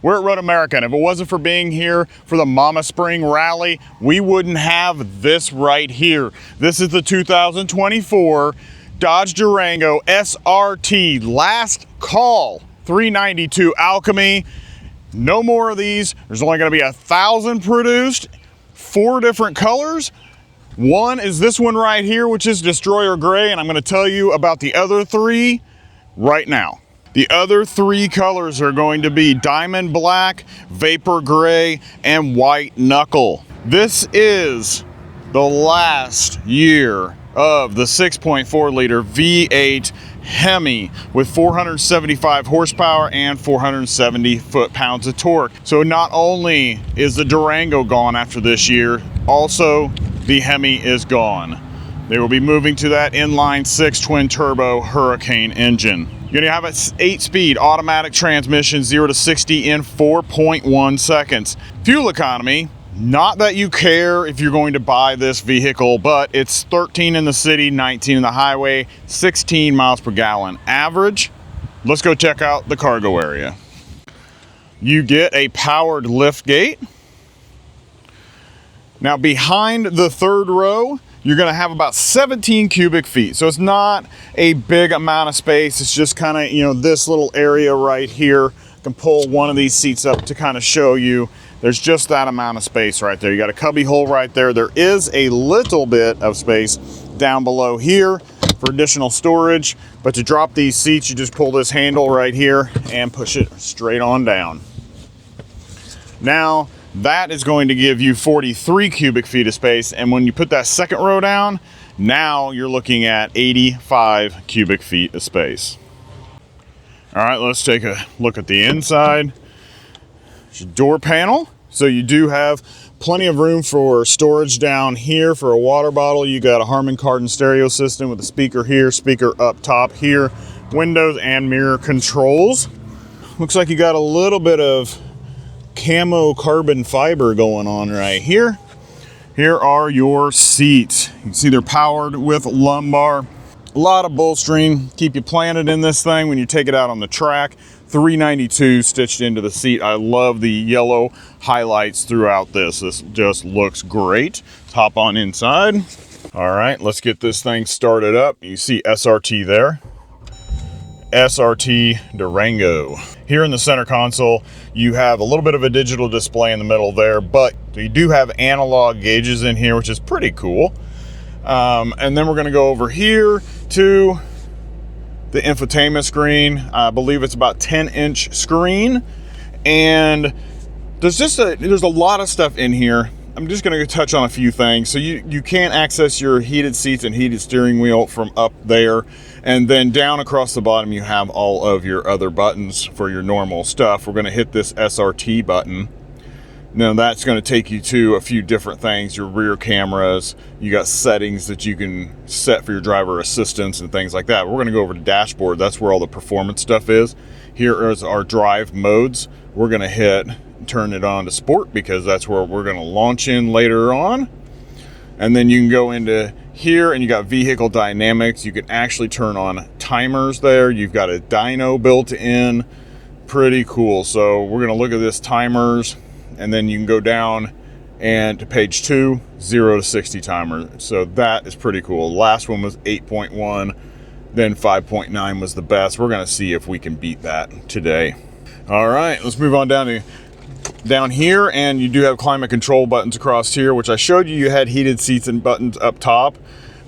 We're at Road America, and if it wasn't for being here for the Mama Spring Rally, we wouldn't have this right here. This is the 2024 Dodge Durango SRT, last call, 392 Alchemi. No more of these. There's only gonna be 1,000 produced, 4 different colors. One is this one right here, which is Destroyer Gray, and I'm gonna tell you about the other 3 right now. The other 3 colors are going to be Diamond Black, Vapor Gray, and White Knuckle. This is the last year of the 6.4 liter V8 Hemi with 475 horsepower and 470 foot-pounds of torque. So not only is the Durango gone after this year, also the Hemi is gone. They will be moving to that inline 6 twin turbo Hurricane engine. You're gonna have an 8-speed automatic transmission, 0 to 60 in 4.1 seconds. Fuel economy, not that you care if you're going to buy this vehicle, but it's 13 in the city, 19 in the highway, 16 miles per gallon average. Let's go check out the cargo area. You get a powered lift gate. Now behind the 3rd row, you're gonna have about 17 cubic feet. So it's not a big amount of space. It's just kind of, you know, this little area right here. I can pull one of these seats up to kind of show you. There's just that amount of space right there. You got a cubby hole right there. There is a little bit of space down below here for additional storage, but to drop these seats, you just pull this handle right here and push it straight on down. Now, that is going to give you 43 cubic feet of space, and when you put that 2nd row down, now you're looking at 85 cubic feet of space. All right, let's take a look at the inside. There's your door panel. So you do have plenty of room for storage down here for a water bottle. You got a Harman Kardon stereo system with a speaker here, speaker up top here, windows and mirror controls. Looks like you got a little bit of camo carbon fiber going on right here. Here are your seats. You can see they're powered with lumbar. A lot of bolstering, keep you planted in this thing when you take it out on the track. 392 stitched into the seat. I love the yellow highlights throughout this. This just looks great. Let's hop on inside. All right, let's get this thing started up. You see SRT there. SRT Durango. Here in the center console, you have a little bit of a digital display in the middle there, but you do have analog gauges in here, which is pretty cool. And then we're gonna go over here to the infotainment screen. I believe it's about 10-inch screen, and there's a lot of stuff in here. I'm just gonna touch on a few things. So you can access your heated seats and heated steering wheel from up there, and then down across the bottom you have all of your other buttons for your normal stuff. We're gonna hit this SRT button. Now that's going to take you to a few different things, your rear cameras, you got settings that you can set for your driver assistance and things like that. We're going to go over to dashboard. That's where all the performance stuff is. Here is our drive modes. We're going to hit turn it on to sport because that's where we're going to launch in later on. And then you can go into here and you got vehicle dynamics. You can actually turn on timers there. You've got a dyno built in. Pretty cool. So we're going to look at this timers. And then you can go down and to page 2, 0 to 60 timer. So that is pretty cool. The last one was 8.1, then 5.9 was the best. We're gonna see if we can beat that today. All right, let's move on down here, and you do have climate control buttons across here, which I showed you had heated seats and buttons up top,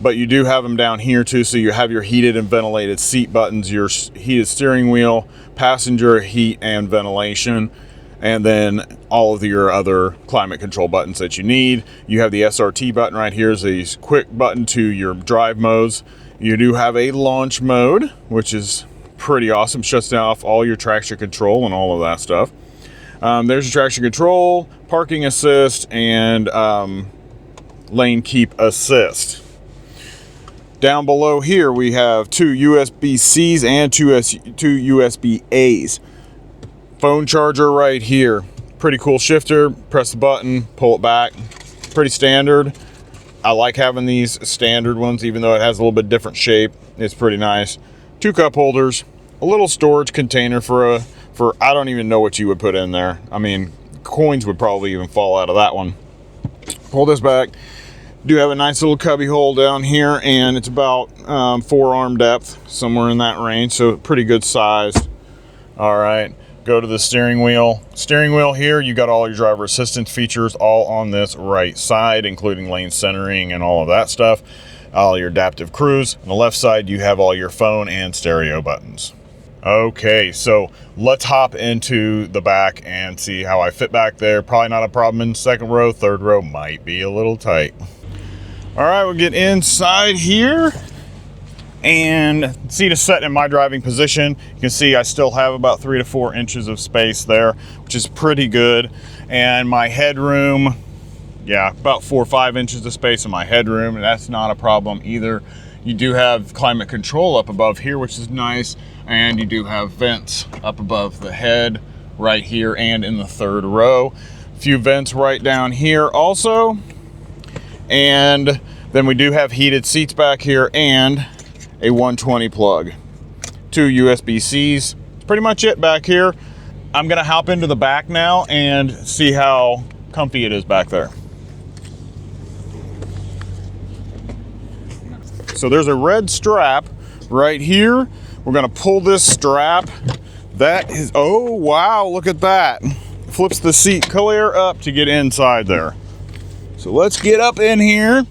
but you do have them down here too. So you have your heated and ventilated seat buttons, your heated steering wheel, passenger heat and ventilation, and then all of your other climate control buttons that you need. You have the SRT button right here is a quick button to your drive modes. You do have a launch mode, which is pretty awesome. Shuts down off all your traction control and all of that stuff. There's your traction control, parking assist, and lane keep assist. Down below here, we have 2 USB-Cs and 2 USB-As. Phone charger right here. Pretty cool shifter. Press the button, pull it back. Pretty standard. I like having these standard ones, even though it has a little bit different shape. It's pretty nice. 2 cup holders, a little storage container for a for, I don't even know what you would put in there. I mean, coins would probably even fall out of that one. Pull this back. Do have a nice little cubby hole down here, and it's about forearm depth, somewhere in that range, so pretty good size. All right, go to the steering wheel. Steering wheel here, you got all your driver assistance features all on this right side, including lane centering and all of that stuff. All your adaptive cruise. On the left side, you have all your phone and stereo buttons. Okay, so let's hop into the back and see how I fit back there. Probably not a problem in second row. Third row might be a little tight. All right, we'll get inside here, and seat is set in my driving position. You can see I still have about 3 to 4 inches of space there, which is pretty good. And my headroom, yeah, about 4 or 5 inches of space in my headroom, and that's not a problem either. You do have climate control up above here, which is nice, and you do have vents up above the head right here and in the third row. A few vents right down here also. And then we do have heated seats back here and a 120 plug. 2 USB-Cs. That's pretty much it back here. I'm gonna hop into the back now and see how comfy it is back there. So there's a red strap right here. We're gonna pull this strap. That is, oh wow, look at that. Flips the seat clear up to get inside there. So let's get up in here.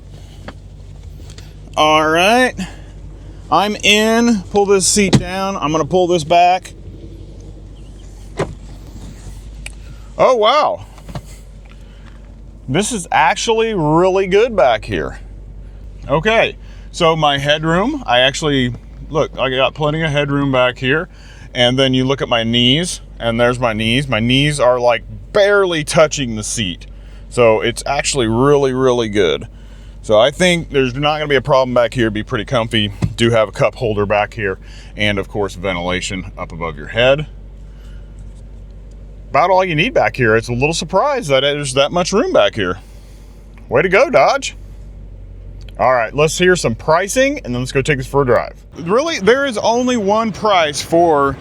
All right, I'm in. Pull this seat down. I'm gonna pull this back. Oh wow. This is actually really good back here. Okay, so my headroom, I got plenty of headroom back here. And then you look at my knees, and there's my knees. My knees are like barely touching the seat. So it's actually really, really good. So I think there's not gonna be a problem back here. It'd be pretty comfy. Do have a cup holder back here, and of course ventilation up above your head. About all you need back here. It's a little surprised that there's that much room back here. Way to go, Dodge. All right, let's hear some pricing, and then let's go take this for a drive. Really, there is only one price for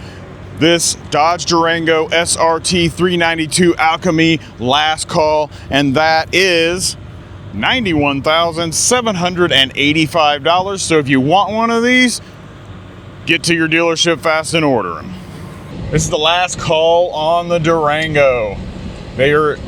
this Dodge Durango SRT 392 Alchemi last call, and that is $91,785. So if you want one of these, get to your dealership fast and order them. This is the last call on the Durango.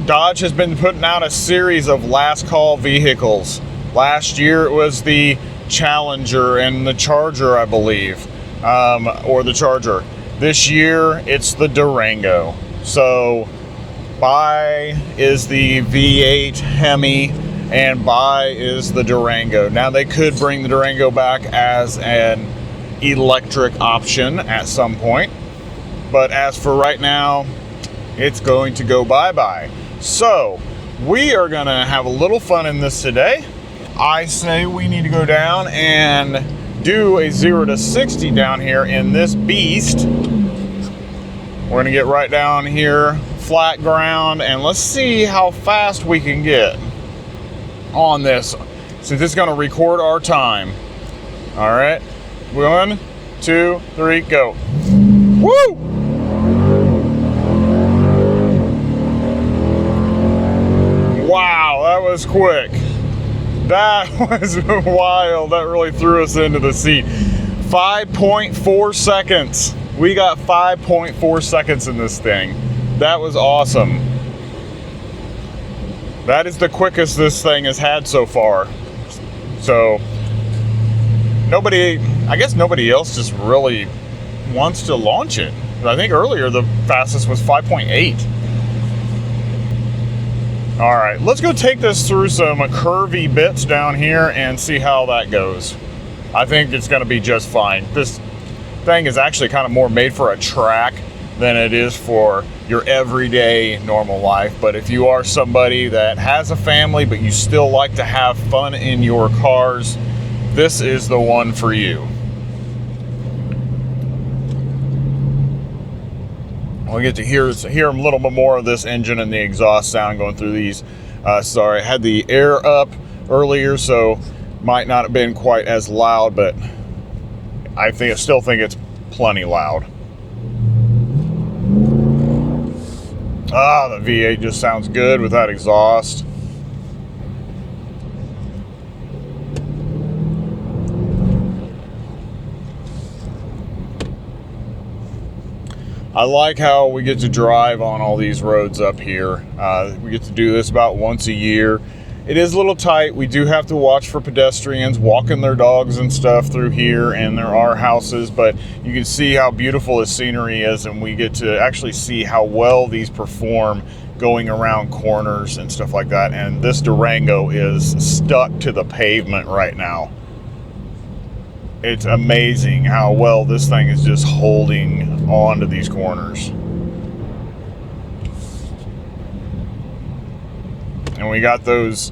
Dodge has been putting out a series of last call vehicles. Last year it was the Challenger and the Charger, I believe, or the Charger. This year it's the Durango. So buy is the V8 Hemi, and buy is the Durango. Now they could bring the Durango back as an electric option at some point, but as for right now, it's going to go bye-bye. So we are gonna have a little fun in this today. I say we need to go down and do a 0 to 60 down here in this beast. We're gonna get right down here, flat ground, and let's see how fast we can get on this, since it's gonna record our time. All right, 1, 2, 3, go. Woo! Wow, that was quick. That was wild. That really threw us into the seat. 5.4 seconds. We got 5.4 seconds in this thing. That was awesome. That is the quickest this thing has had so far. So I guess nobody else just really wants to launch it. I think earlier the fastest was 5.8. All right, let's go take this through some curvy bits down here and see how that goes. I think it's gonna be just fine. This thing is actually kind of more made for a track than it is for your everyday normal life. But if you are somebody that has a family, but you still like to have fun in your cars, this is the one for you. We'll get to hear a little bit more of this engine and the exhaust sound going through these. Sorry, I had the air up earlier, so might not have been quite as loud, but I still think it's plenty loud. Ah, the V8 just sounds good with that exhaust. I like how we get to drive on all these roads up here. We get to do this about once a year. It is a little tight. We do have to watch for pedestrians walking their dogs and stuff through here, and there are houses, but you can see how beautiful the scenery is, and we get to actually see how well these perform going around corners and stuff like that. And this Durango is stuck to the pavement right now. It's amazing how well this thing is just holding on to these corners. And we got those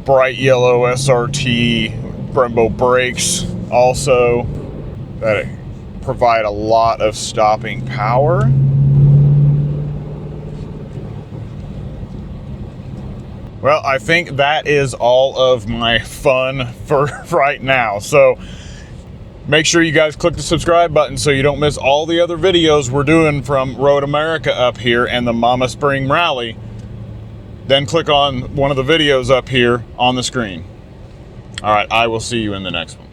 bright yellow SRT Brembo brakes also that provide a lot of stopping power. Well, I think that is all of my fun for right now. So make sure you guys click the subscribe button so you don't miss all the other videos we're doing from Road America up here and the Mama Spring Rally. Then click on one of the videos up here on the screen. All right, I will see you in the next one.